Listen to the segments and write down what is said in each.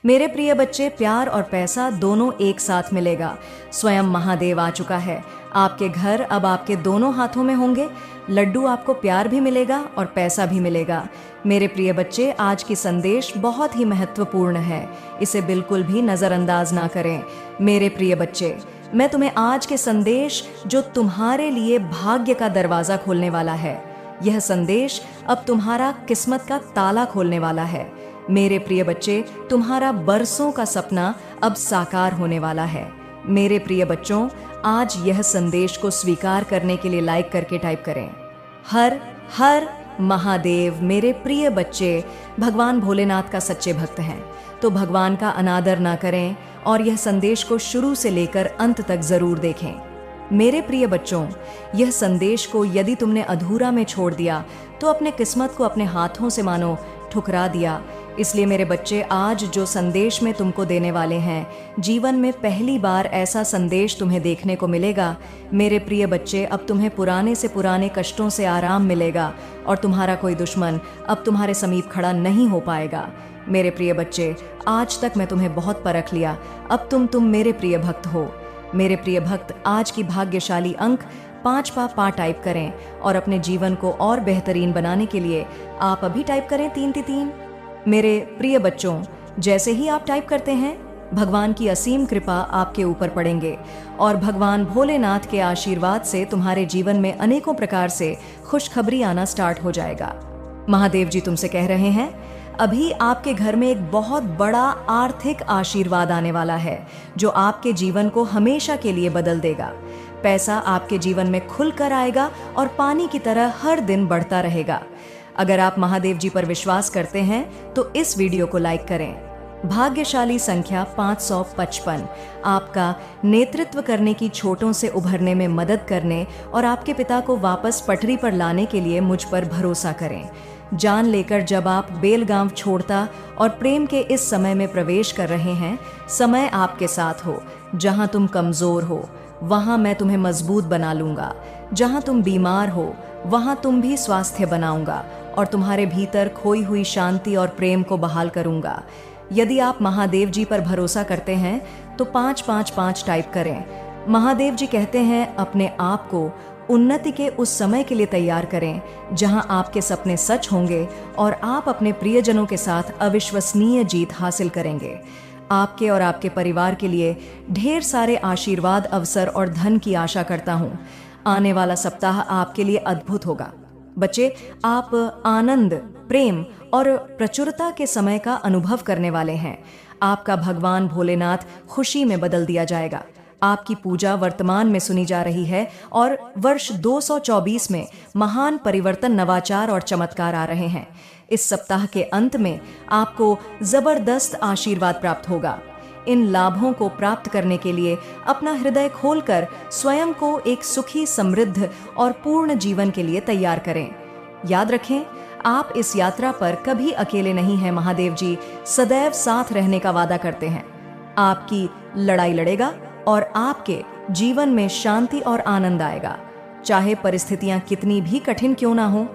मेरे प्रिय बच्चे, प्यार और पैसा दोनों एक साथ मिलेगा। स्वयं महादेव आ चुका है। आपके घर अब आपके दोनों हाथों में होंगे। लड्डू आपको प्यार भी मिलेगा और पैसा भी मिलेगा। मेरे प्रिय बच्चे, आज की संदेश बहुत ही महत्वपूर्ण है। इसे बिल्कुल भी नजरअंदाज ना करें। मेरे प्रिय बच्चे, मैं तुम्हें आज के संदेश जो तुम्हारे लिए भाग्य का दरवाजा खोलने वाला है, यह संदेश अब तुम्हारा किस्मत का ताला खोलने वाला है। मेरे प्रिय बच्चे, तुम्हारा बरसों का सपना अब साकार होने वाला है। मेरे प्रिय बच्चों, आज यह संदेश को स्वीकार करने के लिए लाइक करके टाइप करें, हर हर महादेव। मेरे प्रिय बच्चे भगवान भोलेनाथ का सच्चे भक्त हैं, तो भगवान का अनादर ना करें और यह संदेश को शुरू से लेकर अंत तक जरूर देखें। मेरे प्रिय बच्चों, यह संदेश को यदि तुमने अधूरा में छोड़ दिया तो अपने किस्मत को अपने हाथों से मानो ठुकरा दिया। इसलिए मेरे बच्चे, आज जो संदेश में तुमको देने वाले हैं, जीवन में पहली बार ऐसा संदेश तुम्हें देखने को मिलेगा। मेरे प्रिय बच्चे, अब तुम्हें पुराने से पुराने कष्टों से आराम मिलेगा और तुम्हारा कोई दुश्मन अब तुम्हारे समीप खड़ा नहीं हो पाएगा। मेरे प्रिय बच्चे, आज तक मैं तुम्हें बहुत परख लिया, अब तुम मेरे प्रिय भक्त हो। मेरे प्रिय भक्त, आज की भाग्यशाली अंक 5 टाइप करें और अपने जीवन को और बेहतरीन बनाने के लिए आप अभी टाइप करें 333। मेरे प्रिय बच्चों, जैसे ही आप टाइप करते हैं, भगवान की असीम कृपा आपके ऊपर पड़ेंगे और भगवान भोलेनाथ के आशीर्वाद से तुम्हारे जीवन में अनेकों प्रकार से खुशखबरी आना स्टार्ट हो जाएगा। महादेव जी तुमसे कह रहे हैं, अभी आपके घर में एक बहुत बड़ा आर्थिक आशीर्वाद आने वाला है जो आपके जीवन को हमेशा के लिए बदल देगा। पैसा आपके जीवन में खुलकर आएगा और पानी की तरह हर दिन बढ़ता रहेगा। अगर आप महादेव जी पर विश्वास करते हैं तो इस वीडियो को लाइक करें। भाग्यशाली संख्या 555 आपका नेतृत्व करने की चोटों से उभरने में मदद करने और आपके पिता को वापस पटरी पर लाने के लिए मुझ पर भरोसा करें। जान लेकर जब आप बेलगांव छोड़ता और प्रेम के इस समय में प्रवेश कर रहे हैं, समय आपके साथ हो। जहां तुम कमजोर हो वहां मैं तुम्हें मजबूत बना लूंगा। जहां तुम बीमार हो वहां तुम भी स्वास्थ्य बनाऊंगा और तुम्हारे भीतर खोई हुई शांति और प्रेम को बहाल करूंगा। यदि आप महादेव जी पर भरोसा करते हैं तो 555 टाइप करें। महादेव जी कहते हैं, अपने आप को उन्नति के उस समय के लिए तैयार करें जहां आपके सपने सच होंगे और आप अपने प्रियजनों के साथ अविश्वसनीय जीत हासिल करेंगे। आपके और आपके परिवार के लिए ढेर सारे आशीर्वाद, अवसर और धन की आशा करता हूं। आने वाला सप्ताह आपके लिए अद्भुत होगा। बच्चे, आप आनंद, प्रेम और प्रचुरता के समय का अनुभव करने वाले हैं। आपका भगवान भोलेनाथ खुशी में बदल दिया जाएगा। आपकी पूजा वर्तमान में सुनी जा रही है और वर्ष 224 में महान परिवर्तन, नवाचार और चमत्कार आ रहे हैं। इस सप्ताह के अंत में आपको जबरदस्त आशीर्वाद प्राप्त होगा। इन लाभों को प्राप्त करने के लिए अपना हृदय खोलकर स्वयं को एक सुखी, समृद्ध और पूर्ण जीवन के लिए तैयार करें। याद रखें, आप इस यात्रा पर कभी अकेले नहीं हैं। महादेव जी सदैव साथ रहने का वादा करते हैं। आपकी लड़ाई लड़ेगा और आपके जीवन में शांति और आनंद आएगा। चाहे परिस्थितियां कितनी भी कठिन क्यों ना हो,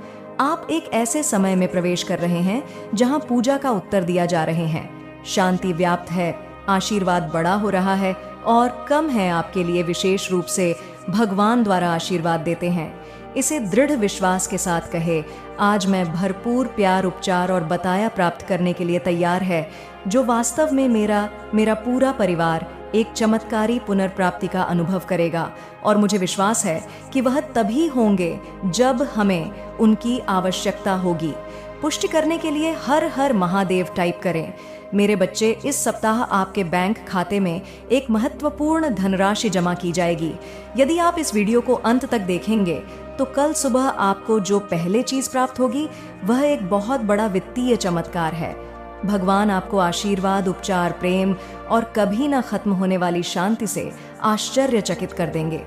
आप एक ऐसे समय में प्रवेश कर रहे हैं जहां पूजा का उत्तर दिया जा रहे हैं। शांति व्याप्त है, आशीर्वाद बड़ा हो रहा है और कम है आपके लिए विशेष रूप से भगवान द्वारा आशीर्वाद देते हैं। इसे दृढ़ विश्वास के साथ कहे, आज मैं भरपूर प्यार, उपचार और बताया प्राप्त करने के लिए तैयार है, जो वास्तव में मेरा पूरा परिवार एक चमत्कारी पुनर्प्राप्ति का अनुभव करेगा। और मुझे विश्वास है कि वह तभी होंगे जब हमें उनकी आवश्यकता होगी। पुष्टि करने के लिए हर हर महादेव टाइप करें। मेरे बच्चे, इस सप्ताह आपके बैंक खाते में एक महत्वपूर्ण धनराशि जमा की जाएगी। यदि आप इस वीडियो को अंत तक देखेंगे तो कल सुबह आपको जो पहले चीज प्राप्त होगी वह एक बहुत बड़ा वित्तीय चमत्कार है। भगवान आपको आशीर्वाद, उपचार, प्रेम और कभी न खत्म होने वाली शांति से आश्चर्यचकित कर देंगे।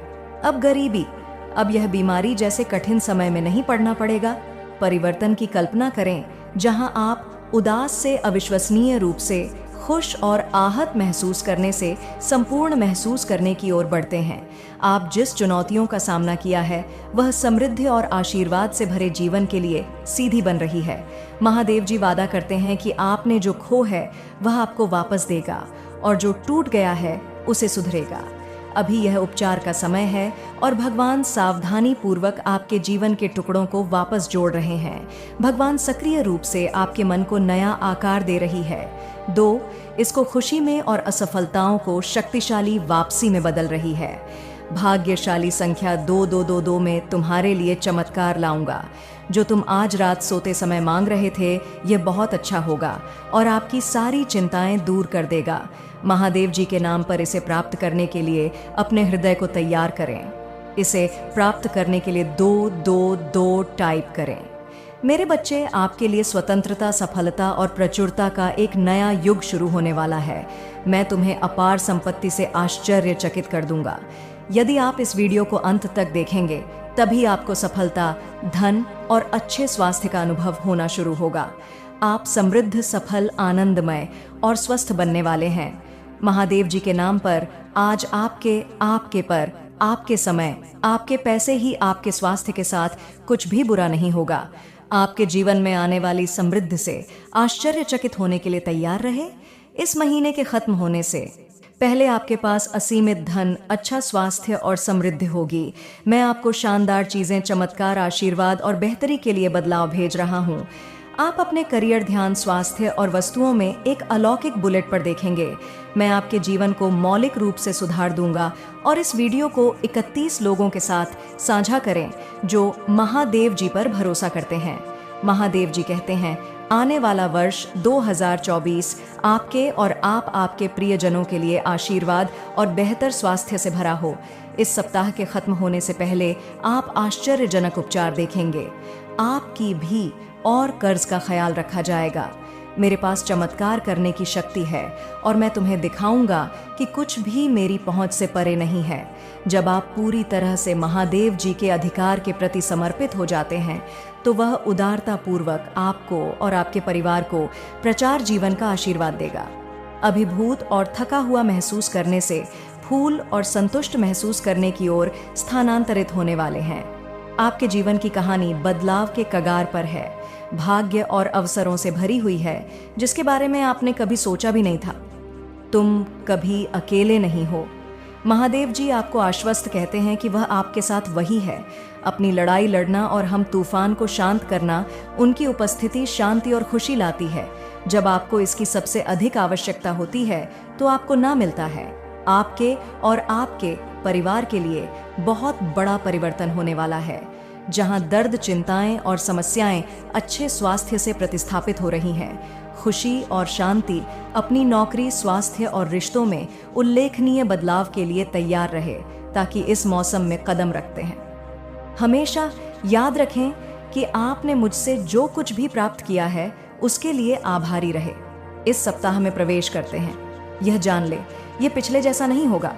अब गरीबी, अब यह बीमारी जैसे कठिन समय में नहीं पड़ना पड़ेगा। परिवर्तन की कल्पना करें जहां आप उदास से अविश्वसनीय रूप से खुश और आहत महसूस करने से संपूर्ण महसूस करने की ओर बढ़ते हैं। आप जिस चुनौतियों का सामना किया है वह समृद्धि और आशीर्वाद से भरे जीवन के लिए सीधी बन रही है। महादेव जी वादा करते हैं कि आपने जो खो है वह आपको वापस देगा और जो टूट गया है उसे सुधरेगा। अभी यह उपचार का समय है और भगवान सावधानी पूर्वक आपके जीवन के टुकड़ों को वापस जोड़ रहे हैं। भगवान सक्रिय रूप से आपके मन को नया आकार दे रही है। 2, इसको खुशी में और असफलताओं को शक्तिशाली वापसी में बदल रही है। भाग्यशाली संख्या 2222 में तुम्हारे लिए चमत्कार लाऊंगा। जो तुम आज रात सोते समय मांग रहे थे ये बहुत अच्छा होगा और आपकी सारी चिंताएं दूर कर देगा। महादेव जी के नाम पर इसे प्राप्त करने के लिए अपने हृदय को तैयार करें। इसे प्राप्त करने के लिए 222 टाइप करें। मेरे बच्चे, आपके लिए स्वतंत्रता, सफलता और प्रचुरता का एक नया युग शुरू होने वाला है। मैं तुम्हें अपार संपत्ति से आश्चर्यचकित कर दूंगा। यदि आप इस वीडियो को अंत तक देखेंगे तभी आपको सफलता, धन और अच्छे स्वास्थ्य का अनुभव होना शुरू होगा। आप समृद्ध, सफल, आनंदमय और स्वस्थ बनने वाले हैं। महादेव जी के नाम पर आज आपके समय, आपके पैसे ही आपके स्वास्थ्य के साथ कुछ भी बुरा नहीं होगा। आपके जीवन में आने वाली समृद्धि से आश्चर्यचकित होने के लिए तैयार रहे। इस महीने के खत्म होने से पहले आपके पास असीमित धन, अच्छा स्वास्थ्य और समृद्धि होगी। मैं आपको शानदार चीजें, चमत्कार, आशीर्वाद और बेहतरी के लिए बदलाव भेज रहा हूँ। आप अपने करियर, ध्यान, स्वास्थ्य और वस्तुओं में एक अलौकिक बुलेट पर देखेंगे। मैं आपके जीवन को मौलिक रूप से सुधार दूंगा और इस वीडियो को 31 लोगों के साथ साझा करें जो महादेव जी पर भरोसा करते हैं। महादेव जी कहते हैं, आने वाला वर्ष 2024 आपके और आपके प्रियजनों के लिए आशीर्वाद और बेहतर स्वास्थ्य से भरा हो। इस सप्ताह के खत्म होने से पहले आप आश्चर्यजनक उपचार देखेंगे। आपकी भी और कर्ज का ख्याल रखा जाएगा। मेरे पास चमत्कार करने की शक्ति है और मैं तुम्हें दिखाऊंगा कि कुछ भी मेरी पहुंच से परे नहीं है। जब आप पूरी तरह से महादेव जी के अधिकार के प्रति समर्पित हो जाते हैं तो वह उदारता पूर्वक आपको और आपके परिवार को प्रचार जीवन का आशीर्वाद देगा। अभिभूत और थका हुआ महसूस करने से फूल और संतुष्ट महसूस करने की ओर स्थानांतरित होने वाले हैं। आपके जीवन की कहानी बदलाव के कगार पर है, भाग्य और अवसरों से भरी हुई है जिसके बारे में आपने कभी सोचा भी नहीं था। तुम कभी अकेले नहीं हो। महादेव जी आपको आश्वस्त कहते हैं कि वह आपके साथ वही है। अपनी लड़ाई लड़ना और हम तूफान को शांत करना, उनकी उपस्थिति शांति और खुशी लाती है। जब आपको इसकी सबसे अधिक आवश्यकता होती है तो आपको ना मिलता है। आपके और आपके परिवार के लिए बहुत बड़ा परिवर्तन होने वाला है। जहां दर्द, चिंताएं और समस्याएं अच्छे स्वास्थ्य से प्रतिस्थापित हो रही हैं। खुशी और शांति अपनी नौकरी, स्वास्थ्य और रिश्तों में उल्लेखनीय बदलाव के लिए तैयार रहे ताकि इस मौसम में कदम रखते हैं। हमेशा याद रखें कि आपने मुझसे जो कुछ भी प्राप्त किया है उसके लिए आभारी रहे। इस सप्ताह में प्रवेश करते हैं। यह जान ले, ये पिछले जैसा नहीं होगा।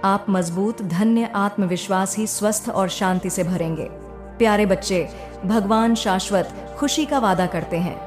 आप मजबूत, धन्य, आत्मविश्वासी, स्वस्थ और शांति से भरेंगे। प्यारे बच्चे, भगवान शाश्वत खुशी का वादा करते हैं।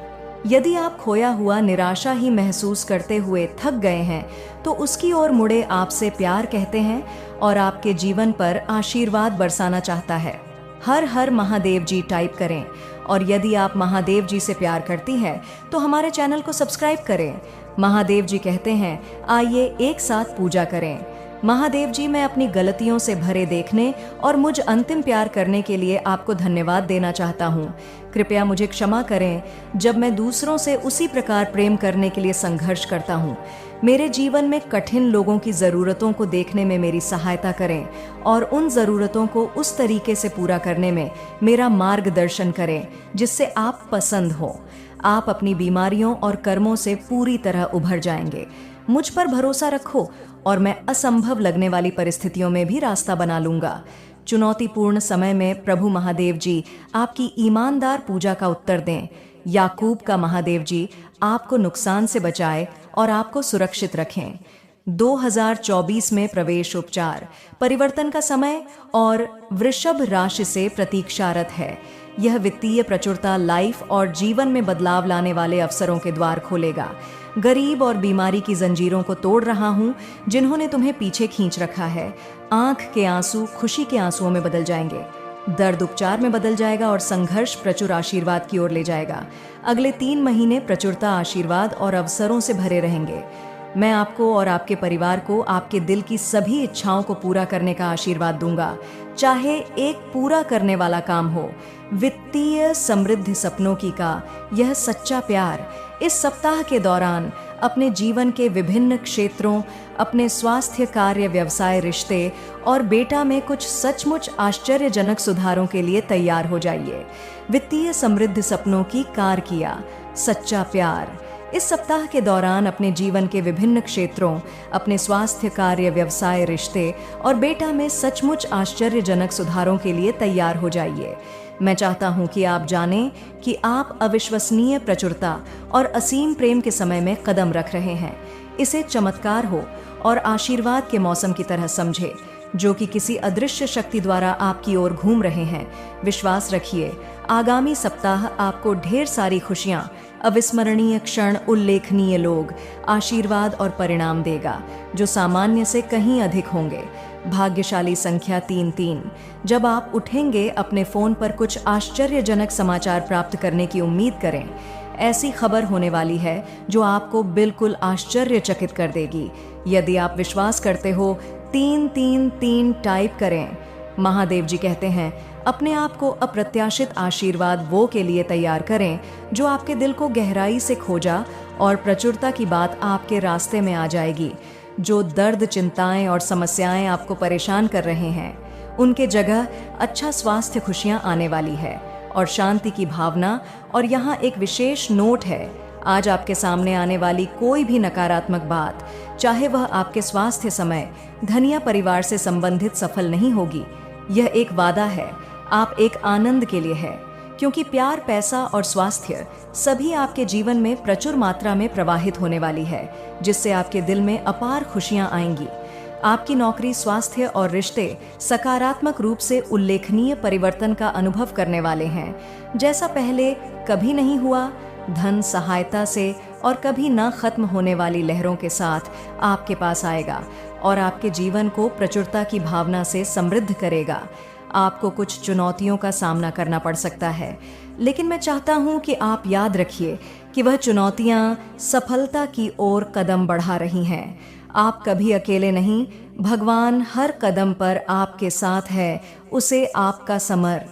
यदि आप खोया हुआ, निराशा ही महसूस करते हुए थक गए हैं तो उसकी ओर मुड़े आपसे प्यार कहते हैं और आपके जीवन पर आशीर्वाद बरसाना चाहता है। हर हर महादेव जी टाइप करें और यदि आप महादेव जी से प्यार करती हैं तो हमारे चैनल को सब्सक्राइब करें। महादेव जी कहते हैं, आइए एक साथ पूजा करें। महादेव जी, मैं अपनी गलतियों से भरे देखने और मुझ अंतिम प्यार करने के लिए आपको धन्यवाद देना चाहता हूँ। कृपया मुझे क्षमा करें जब मैं दूसरों से उसी प्रकार प्रेम करने के लिए संघर्ष करता हूँ। मेरे जीवन में कठिन लोगों की ज़रूरतों को देखने में मेरी सहायता करें और उन ज़रूरतों को उस तरीके से पूरा करने में मेरा मार्गदर्शन करें जिससे आप पसंद हो। आप अपनी बीमारियों और कर्मों से पूरी तरह उभर जाएंगे। मुझ पर भरोसा रखो और मैं असंभव लगने वाली परिस्थितियों में भी रास्ता बना लूंगा। चुनौतीपूर्ण समय में प्रभु महादेव जी आपकी ईमानदार पूजा का उत्तर दें। याकूब का महादेव जी आपको नुकसान से बचाए और आपको सुरक्षित रखें। 2024 में प्रवेश उपचार, परिवर्तन का समय और वृषभ राशि से प्रतीक्षारत है। यह वित्तीय प्रचुरता, लाइफ और जीवन में बदलाव लाने वाले अवसरों के द्वार खोलेगा। गरीब और बीमारी की जंजीरों को तोड़ रहा हूँ जिन्होंने तुम्हें पीछे खींच रखा है। आंख के आंसू खुशी के आंसुओं में बदल जाएंगे, दर्द उपचार में बदल जाएगा और संघर्ष प्रचुर आशीर्वाद की ओर ले जाएगा। अगले 3 महीने प्रचुरता, आशीर्वाद और अवसरों से भरे रहेंगे। मैं आपको और आपके परिवार को आपके दिल की सभी इच्छाओं को पूरा करने का आशीर्वाद दूंगा, चाहे एक पूरा करने वाला काम हो। वित्तीय समृद्धि सपनों की का यह सच्चा प्यार इस सप्ताह के दौरान अपने जीवन के विभिन्न क्षेत्रों, अपने स्वास्थ्य, कार्य, व्यवसाय, रिश्ते और बेटा में कुछ सचमुच आश्चर्यजनक सुधारों के लिए तैयार हो जाइए। वित्तीय समृद्धि सपनों की कार किया सच्चा प्यार इस सप्ताह के दौरान अपने जीवन के विभिन्न क्षेत्रों, अपने स्वास्थ्य, कार्य, व्यवसाय, रिश्ते और बेटा में सचमुच आश्चर्यजनक सुधारों के लिए तैयार हो जाइए। मैं चाहता हूं कि आप जानें कि आप अविश्वसनीय प्रचुरता और असीम प्रेम के समय में कदम रख रहे हैं। इसे चमत्कार हो और आशीर्वाद के मौसम की तरह समझे, जो कि किसी अदृश्य शक्ति द्वारा आपकी ओर घूम रहे हैं। विश्वास रखिए, आगामी सप्ताह आपको ढेर सारी खुशियां, अविस्मरणीय क्षण, उल्लेखनीय लोग, आशीर्वाद और परिणाम देगा, जो सामान्य से कहीं अधिक होंगे। भाग्यशाली संख्या 33। जब आप उठेंगे, अपने फोन पर कुछ आश्चर्यजनक समाचार प्राप्त करने की उम्मीद करें। ऐसी खबर होने वाली है जो आपको बिल्कुल आश्चर्यचकित कर देगी। यदि आप विश्वास करते हो, 333 टाइप करें। महादेव जी कहते हैं, अपने आप को अप्रत्याशित आशीर्वाद वो के लिए तैयार करें जो आपके दिल को गहराई से खोजा, और प्रचुरता की बात आपके रास्ते में आ जाएगी। जो दर्द, चिंताएं और समस्याएं आपको परेशान कर रहे हैं, उनके जगह अच्छा स्वास्थ्य, खुशियां आने वाली है और शांति की भावना। और यहाँ एक विशेष नोट है, आज आपके सामने आने वाली कोई भी नकारात्मक बात, चाहे वह आपके स्वास्थ्य, समय, धनिया, परिवार से संबंधित, सफल नहीं होगी। यह एक वादा है, आप एक आनंद के लिए है, क्योंकि प्यार, पैसा और स्वास्थ्य सभी आपके जीवन में प्रचुर मात्रा में प्रवाहित होने वाली है, जिससे आपके दिल में अपार खुशियां आएंगी। आपकी नौकरी, स्वास्थ्य और रिश्ते सकारात्मक रूप से उल्लेखनीय परिवर्तन का अनुभव करने वाले हैं, जैसा पहले कभी नहीं हुआ। धन सहायता से और कभी न खत्म होने वाली लहरों के साथ आपके पास आएगा और आपके जीवन को प्रचुरता की भावना से समृद्ध करेगा। आपको कुछ चुनौतियों का सामना करना पड़ सकता है, लेकिन मैं चाहता हूं कि आप याद रखिए कि वह चुनौतियां सफलता की ओर कदम बढ़ा रही हैं। आप कभी अकेले नहीं, भगवान हर कदम पर आपके साथ है। उसे आपका समर